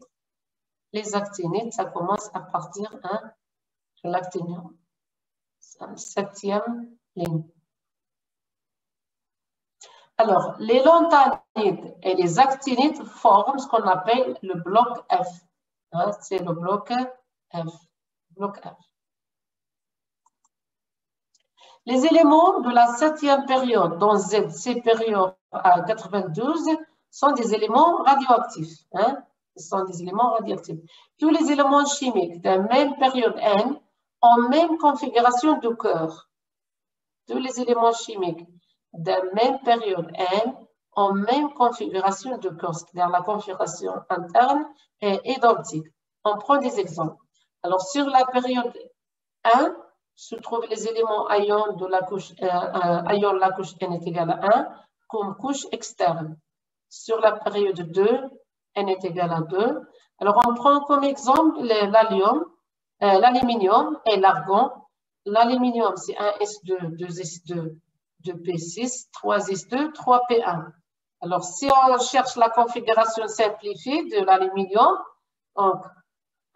[SPEAKER 1] Les actinides, ça commence à partir de l'actinium. 7e ligne. Alors, les lanthanides et les actinides forment ce qu'on appelle le bloc F. C'est le bloc F. Bloc F. Les éléments de la 7e période, dont Z supérieur à 92, sont des éléments radioactifs. Ce sont des éléments radioactifs. Tous les éléments chimiques d'une même période N ont même configuration de cœur. Tous les éléments chimiques d'une même période N ont même configuration de cœur, c'est-à-dire la configuration interne est identique. On prend des exemples. Alors, sur la période 1, se trouvent les éléments ions de la couche N est égal à 1 comme couche externe. Sur la période 2, N est égal à 2. Alors, on prend comme exemple l'aluminium et l'argon. L'aluminium, c'est 1S2, 2S2, 2p6, 3s2, 3p1. Alors, si on cherche la configuration simplifiée de l'aluminium, donc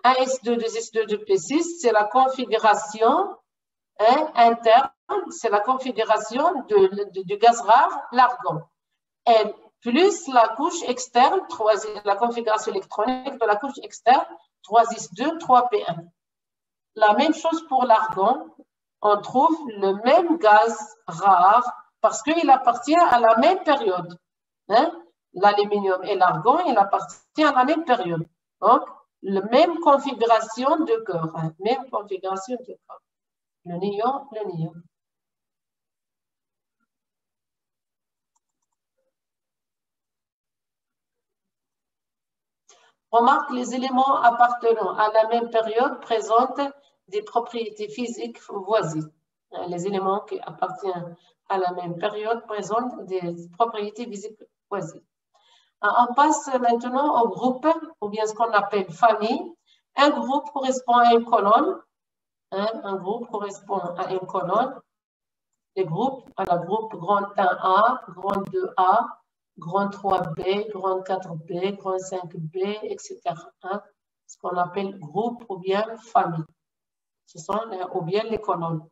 [SPEAKER 1] 1s2, 2s2, 2p6, c'est la configuration interne, c'est la configuration du gaz rare, l'argon. Et plus la couche externe, la configuration électronique de la couche externe, 3s2, 3p1. La même chose pour l'argon, on trouve le même gaz rare parce qu'il appartient à la même période. L'aluminium et l'argon, il appartient à la même période. Donc, la même configuration de corps. Même configuration de corps. Le néon, le néon. Remarque, les éléments appartenant à la même période présentent des propriétés physiques voisines. Les éléments qui appartiennent à la même période présentent des propriétés physiques voisines. On passe maintenant au groupe, ou bien ce qu'on appelle famille. Un groupe correspond à une colonne. Un groupe correspond à une colonne. Les groupes, alors groupe grand 1A, grand 2A, grand 3B, grand 4B, grand 5B, etc. Ce qu'on appelle groupe ou bien famille. Ce sont ou bien les colonnes.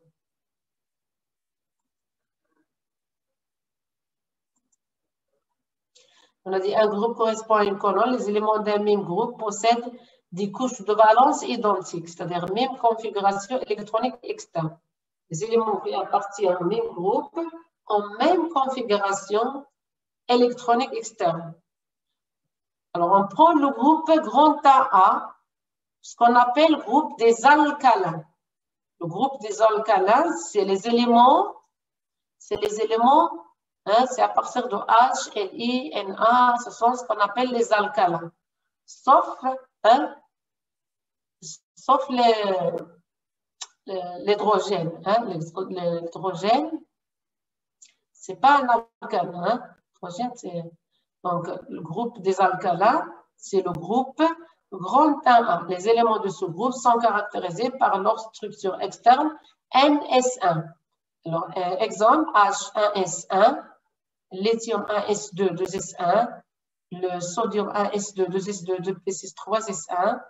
[SPEAKER 1] On a dit un groupe correspond à une colonne. Les éléments d'un même groupe possèdent des couches de valence identiques, c'est-à-dire même configuration électronique externe. Les éléments qui appartiennent au même groupe ont même configuration électronique externe. Alors, on prend le groupe grand A, ce qu'on appelle le groupe des alcalins. Le groupe des alcalins, c'est les éléments, c'est à partir de H, Li, Na, ce sont ce qu'on appelle les alcalins. Sauf l'hydrogène. L'hydrogène, c'est pas un alcalin. L'hydrogène, c'est donc le groupe des alcalins, c'est le groupe grand 1A. Les éléments de ce groupe sont caractérisés par leur structure externe NS1. Alors, exemple, H1S1, lithium 1S2, 2S1, le sodium 1S2, 2S2, 2P6, 3S1,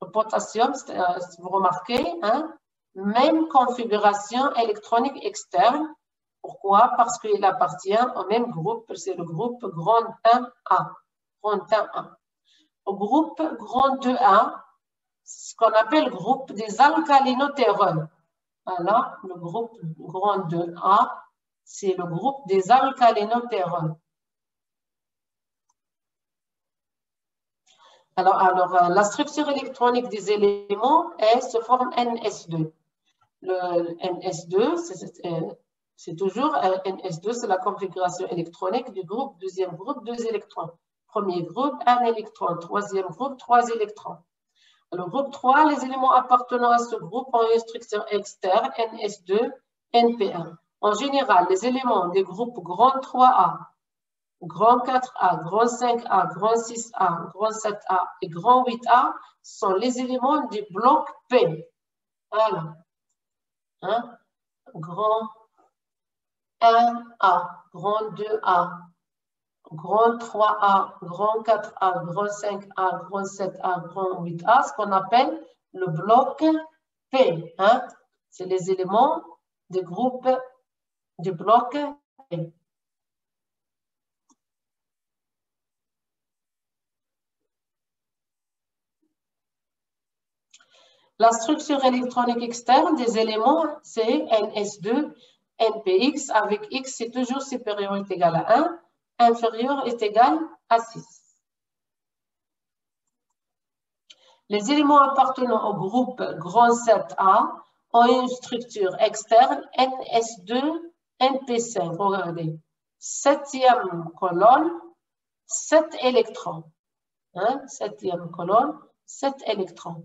[SPEAKER 1] le potassium, si vous remarquez, même configuration électronique externe. Pourquoi? Parce qu'il appartient au même groupe, c'est le groupe grand 1A. Grand 1A. Au groupe grand 2A, ce qu'on appelle le groupe des alcalinothérones. Alors, le groupe grand 2A, c'est le groupe des alcalinothérones. Alors, la structure électronique des éléments se forme NS2. Le NS2, c'est toujours NS2, c'est la configuration électronique du groupe. Deuxième groupe, 2 électrons. Premier groupe, 1 électron. Troisième groupe, 3 électrons. Alors, groupe 3, les éléments appartenant à ce groupe ont une structure externe, NS2, NP1. En général, les éléments des groupes grand 3A, grand 4A, grand 5A, grand 6A, grand 7A et grand 8A sont les éléments du bloc P. Voilà. Grand 1A, grand 2A, grand 3A, grand 4A, grand 5A, grand 7A, grand 8A, ce qu'on appelle le bloc P. C'est les éléments des groupes du bloc P. La structure électronique externe des éléments, c'est NS2, NPX, avec X, c'est toujours supérieur ou égal à 1, inférieur est égal à 6. Les éléments appartenant au groupe grand 7A ont une structure externe NS2, NP5. Regardez, 7e colonne, 7 électrons. 7e colonne, 7 électrons.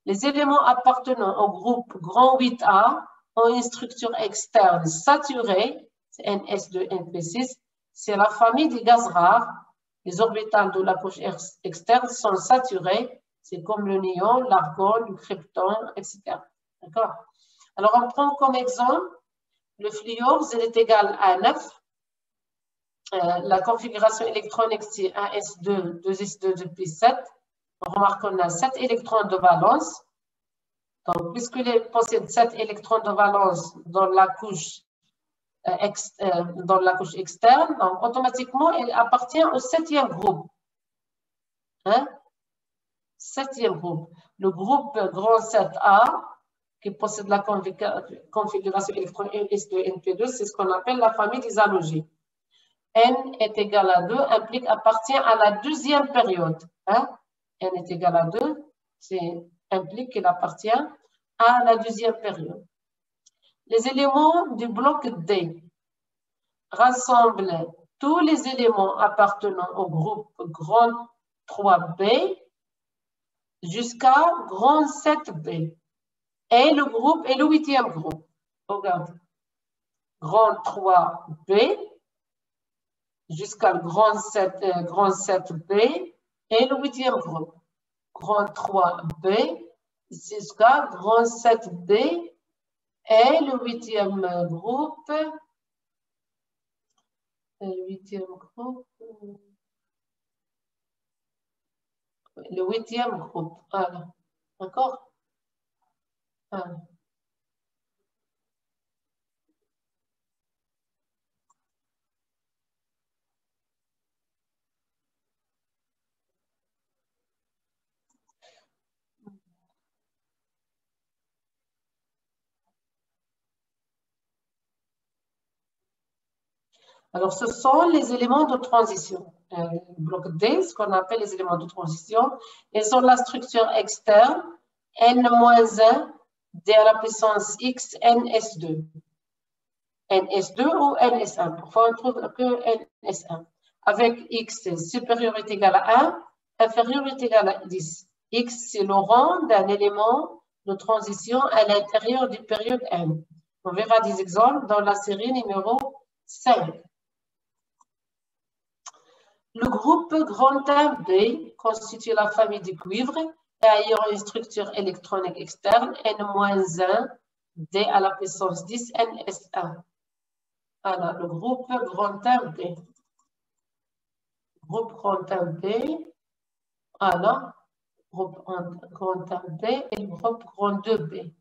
[SPEAKER 1] Les éléments appartenant au groupe grand 8A ont une structure externe saturée, c'est NS2, NP6, c'est la famille des gaz rares. Les orbitales de la couche externe sont saturées, C'est comme le néon, l'argon, le krypton, etc. D'accord? Alors, on prend comme exemple le fluor, Z est égal à 9. La configuration électronique, c'est 1s2, 2s2, 2p7. On remarque qu'on a 7 électrons de valence. Donc, puisqu'il possède 7 électrons de valence dans la couche externe, donc automatiquement, il appartient au 7e groupe. Hein? 7e groupe. Le groupe grand 7A, qui possède la configuration électronique S2, NP2, c'est ce qu'on appelle la famille des halogènes. N est égal à 2 appartient à la deuxième période. Hein? N est égal à 2, implique qu'il appartient à la deuxième période. Les éléments du bloc D rassemblent tous les éléments appartenant au groupe grand 3B jusqu'à grand 7B. Et le groupe est le 8e groupe. Regarde. Grand 3B jusqu'à le grand 7B et le 8e groupe. Grand 3B jusqu'à grand 7B et le 8e groupe. Le 8e groupe. Voilà. D'accord? Voilà. Alors, ce sont les éléments de transition. Le bloc D, ce qu'on appelle les éléments de transition, ils ont la structure externe N-1 D à la puissance X NS2. NS2 ou NS1. Parfois, on trouve que NS1. Avec X supérieur est égal à 1, inférieur est égal à 10. X, c'est le rang d'un élément de transition à l'intérieur du période N. On verra des exemples dans la série numéro 5. Le groupe grand 1B constitue la famille du cuivre et ayant une structure électronique externe N-1 D à la puissance 10 NS1. Voilà, le groupe grand 1B. Groupe grand 1B. Voilà, groupe grand 1B et le groupe grand 2B.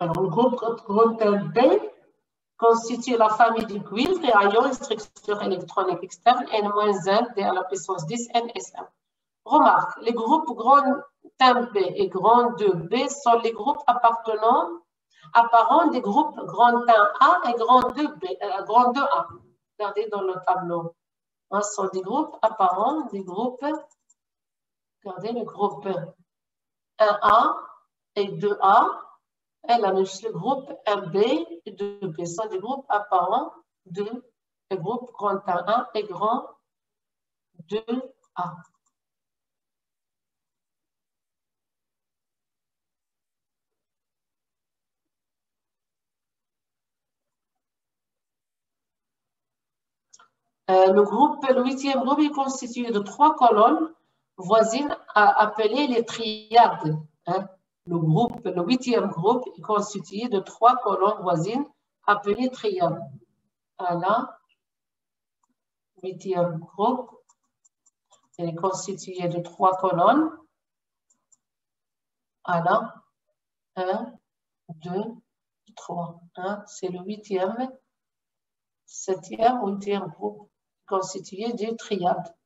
[SPEAKER 1] Alors, le groupe grand 1B constitue la famille du cuivre et ayant une structure électronique externe N-1 D à la puissance 10 NS1. Remarque, les groupes grand 1B et grand 2B sont les groupes apparents des groupes grand 1A et grand 2A. Regardez dans le tableau. Ce sont des groupes apparents des groupes, regardez le groupe 1A et 2A. Et le groupe 1B et 2B sont des groupes apparents de groupes grand 1A et grand 2A. Le 8e groupe est constitué de 3 colonnes voisines appelées les triades. Hein. Le 8e groupe est constitué de 3 colonnes voisines appelées triades. Voilà. 8e groupe est constitué de 3 colonnes. Voilà. 1, 2, 3. C'est le 8e, 7e, 8e groupe constitué de triades.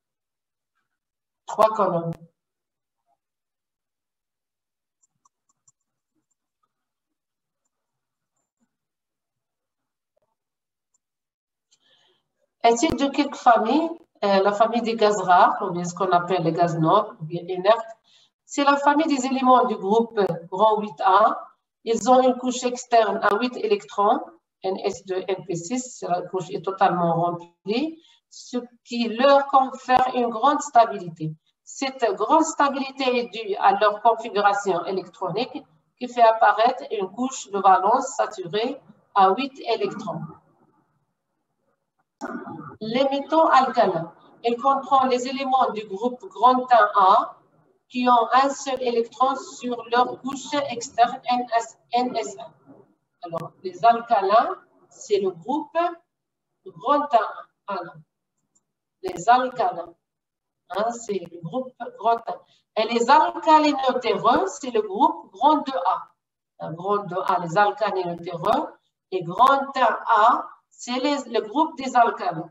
[SPEAKER 1] 3 colonnes. Ainsi de quelques familles, la famille des gaz rares, ou bien ce qu'on appelle les gaz nobles, ou bien inertes, c'est la famille des éléments du groupe grand 8A. Ils ont une couche externe à 8 électrons, NS2, NP6, la couche est totalement remplie, ce qui leur confère une grande stabilité. Cette grande stabilité est due à leur configuration électronique qui fait apparaître une couche de valence saturée à 8 électrons. Les métaux alcalins. Il comprend les éléments du groupe grand 1A qui ont un seul électron sur leur couche externe NS1. Alors, les alcalins, c'est le groupe grand 1A. Les alcalins, hein, c'est le groupe grand 1. Et les alcalinotéreux, c'est le groupe grand 2A. Grand 2A, les alcalinotéreux. Et grand 1A, c'est le groupe des alcalins.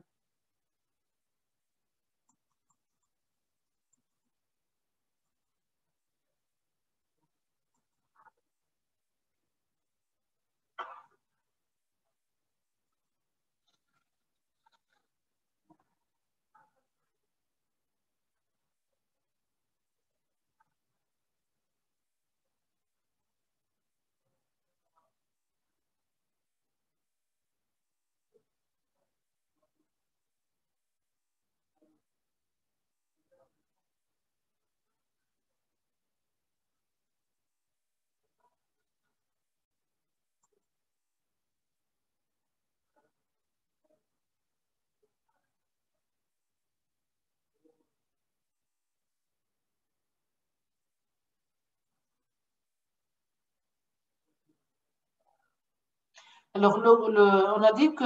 [SPEAKER 1] Alors, on a dit que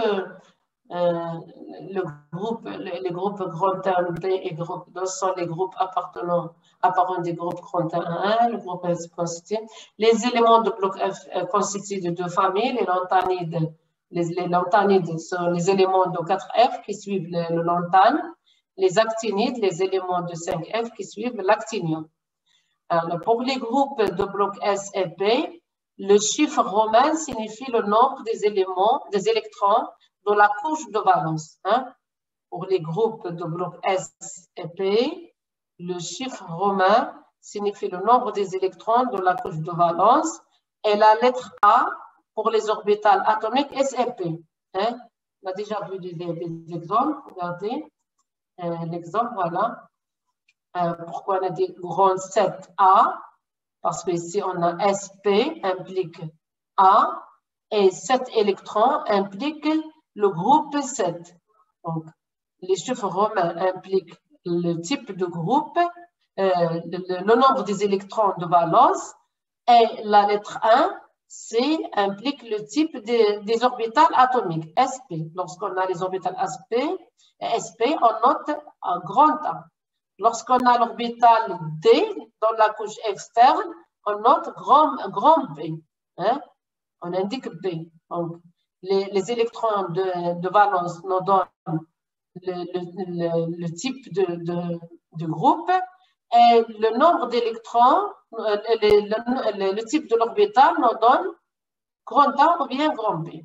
[SPEAKER 1] les groupes grand 1B et groupe 2 sont les groupes appartenant des groupes grand 1A, le groupe est constitué. Les éléments de bloc F constituent de deux familles, les lanthanides. Les lanthanides sont les éléments de 4F qui suivent le lanthane, les actinides, les éléments de 5F qui suivent l'actinium. Alors, pour les groupes de bloc S et P, le chiffre romain signifie le nombre des électrons dans la couche de valence. Hein? Pour les groupes de bloc S et P, le chiffre romain signifie le nombre des électrons dans la couche de valence et la lettre A pour les orbitales atomiques S et P. Hein? On a déjà vu des exemples. Regardez l'exemple, voilà. Pourquoi on a dit grand 7A? Parce que ici, on a SP implique A et 7 électrons implique le groupe 7. Donc, les chiffres romains impliquent le type de groupe, le nombre des électrons de valence, et la lettre 1, C, implique le type des orbitales atomiques, SP. Lorsqu'on a les orbitales SP, on note un grand A. Lorsqu'on a l'orbital D dans la couche externe, on note grand B. Hein? On indique B. Donc, les électrons de valence nous donnent le type de groupe et le nombre d'électrons, le type de l'orbital nous donne grand A ou bien grand B.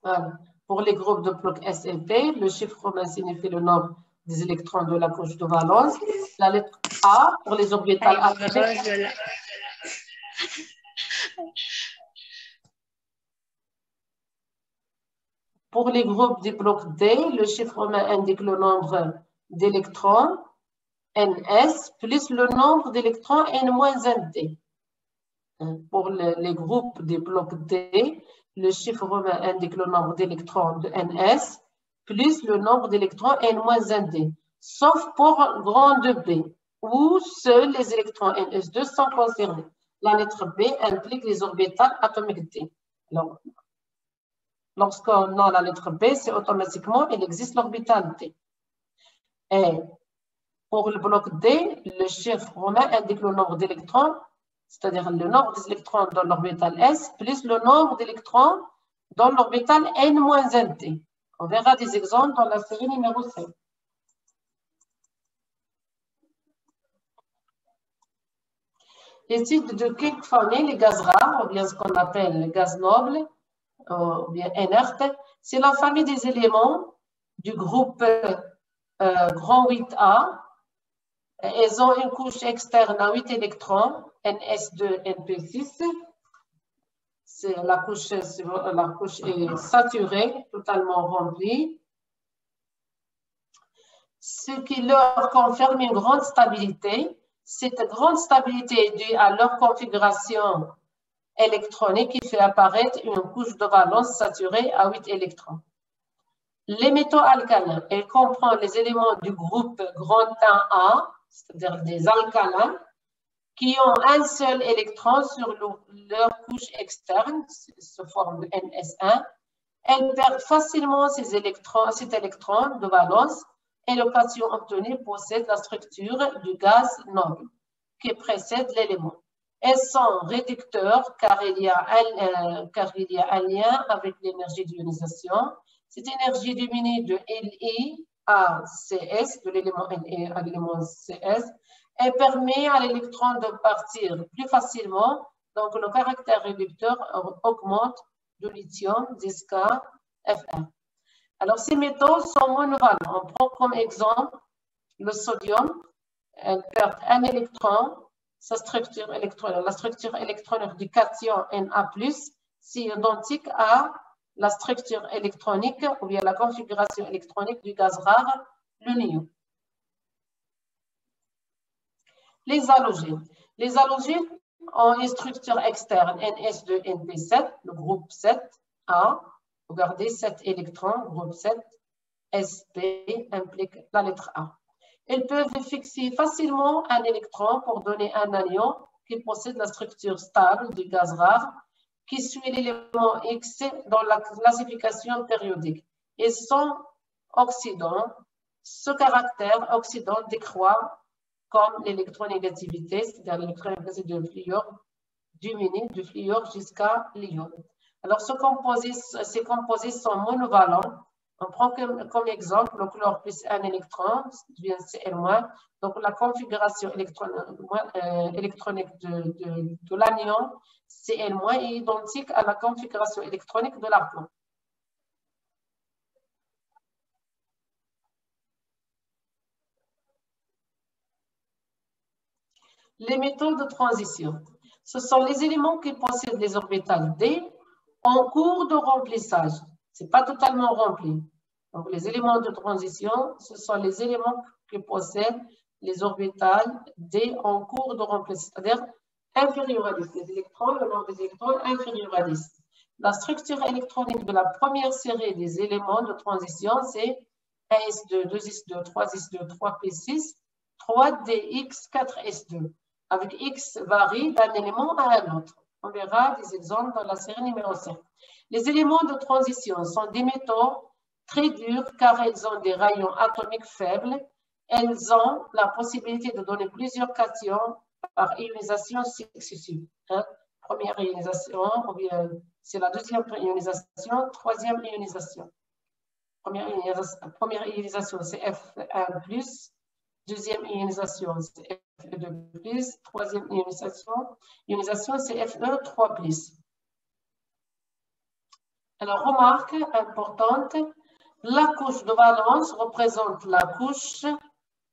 [SPEAKER 1] Voilà. Pour les groupes de bloc S et P, le chiffre romain signifie le nombre des électrons de la couche de valence. La lettre A pour les orbitales atomiques. Pour les groupes du bloc D, le chiffre romain indique le nombre d'électrons NS plus le nombre d'électrons N-1D. Pour les groupes des blocs D, le chiffre romain indique le nombre d'électrons de NS plus le nombre d'électrons N-1D, sauf pour grand B, où seuls les électrons NS2 sont concernés. La lettre B implique les orbitales atomiques D. Alors, lorsqu'on a la lettre B, c'est automatiquement, il existe l'orbital D. Et pour le bloc D, le chiffre romain indique le nombre d'électrons, c'est-à-dire le nombre des électrons dans l'orbital S, plus le nombre d'électrons dans l'orbital N-1D. On verra des exemples dans la série numéro 5. Les types de quelques familles, les gaz rares, ou bien ce qu'on appelle les gaz nobles, ou bien inertes, c'est la famille des éléments du groupe grand 8A. Elles ont une couche externe à 8 électrons, NS2, NP6. La couche est saturée, totalement remplie, ce qui leur confère une grande stabilité. Cette grande stabilité est due à leur configuration électronique qui fait apparaître une couche de valence saturée à 8 électrons. Les métaux alcalins, elle comprend les éléments du groupe grand 1A, c'est-à-dire des alcalins, qui ont un seul électron sur leur couche externe, sous forme de NS1. Elles perdent facilement cet électron de valence et le cation obtenu possède la structure du gaz noble qui précède l'élément. Elles sont réducteurs car il y a un lien avec l'énergie d'ionisation. Cette énergie diminue de Li à Cs, de l'élément Li à l'élément Cs, et permet à l'électron de partir plus facilement. Donc, le caractère réducteur augmente de lithium jusqu'à Fr. Alors, ces métaux sont monovalents. On prend comme exemple le sodium. Elle perd un électron. La structure électronique du cation Na+, c'est identique à la structure électronique ou bien la configuration électronique du gaz rare, le NiO. Les halogènes. Les halogènes ont une structure externe NS2, NP7, le groupe 7A. Regardez, 7 électrons, groupe 7, SP implique la lettre A. Ils peuvent fixer facilement un électron pour donner un anion qui possède la structure stable du gaz rare qui suit l'élément X dans la classification périodique. Ils sont oxydants. Ce caractère oxydant décroît comme l'électronégativité, c'est-à-dire l'électronégativité de fluor diminue du fluor jusqu'à l'iode. Alors, ces composés sont monovalents. On prend comme exemple le chlore plus un électron, devient Cl-. Donc, la configuration électronique de l'anion Cl- est identique à la configuration électronique de l'argon. Les métaux de transition. Ce sont les éléments qui possèdent des orbitales D en cours de remplissage. Ce n'est pas totalement rempli. Donc, les éléments de transition, ce sont les éléments qui possèdent les orbitales D en cours de remplissage, c'est-à-dire inférieur à 10. Les électrons, le nombre des électrons inférieur à 10. La structure électronique de la première série des éléments de transition, c'est 1s2, 2s2, 3s2, 3p6, 3dx, 4s2. Avec X varie d'un élément à un autre. On verra des exemples dans la série numéro 5. Les éléments de transition sont des métaux très durs car ils ont des rayons atomiques faibles. Elles ont la possibilité de donner plusieurs cations par ionisation successive. Première ionisation, c'est la deuxième ionisation, troisième ionisation. Première ionisation, c'est F1+. Deuxième ionisation, c'est Fe2+. Troisième ionisation, c'est Fe3+. Alors, remarque importante, la couche de valence représente la couche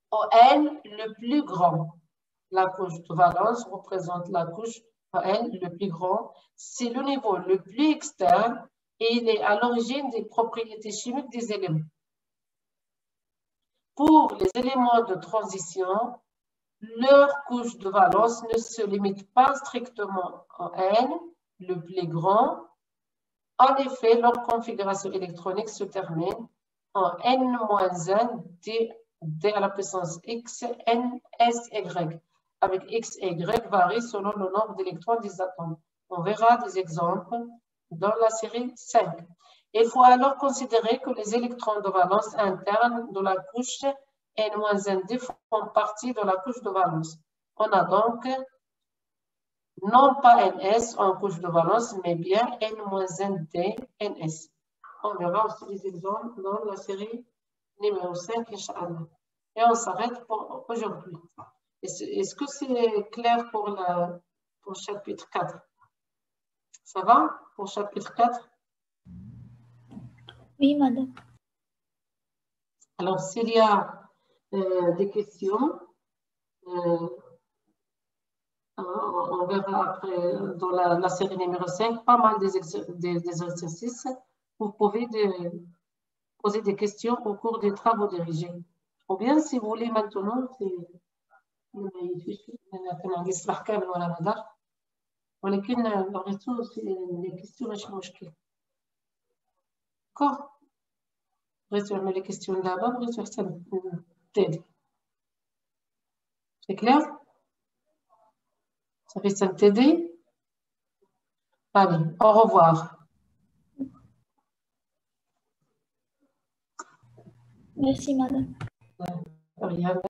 [SPEAKER 1] ON le plus grand. La couche de valence représente la couche ON le plus grand. C'est le niveau le plus externe et il est à l'origine des propriétés chimiques des éléments. Pour les éléments de transition, leur couche de valence ne se limite pas strictement en N, le plus grand. En effet, leur configuration électronique se termine en N-1 D à la puissance X, N, S, Y, avec X et Y varie selon le nombre d'électrons des atomes. On verra des exemples dans la série 5. Il faut alors considérer que les électrons de valence interne de la couche N-1D font partie de la couche de valence. On a donc non pas NS en couche de valence, mais bien N-1D NS. On verra aussi des exemples dans la série numéro 5, Inch'Allah. Et on s'arrête pour aujourd'hui. Est-ce que c'est clair pour le chapitre 4? Ça va pour le chapitre 4?
[SPEAKER 4] Oui, madame.
[SPEAKER 1] Alors, s'il y a des questions, on verra après dans la série numéro 5 pas mal des exercices. Vous pouvez poser des questions au cours des travaux dirigés. Ou bien, si vous voulez maintenant, ولكن لغيتو لي كيستيون ماشي مشكل. داكوغ بغيتو نعمل لي كيستيون دابا بغيتو حتى نبتدي. سي كلير صافي تنبتدي. Allez, au revoir.
[SPEAKER 4] Merci, madame.
[SPEAKER 1] Rien.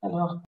[SPEAKER 1] Alors.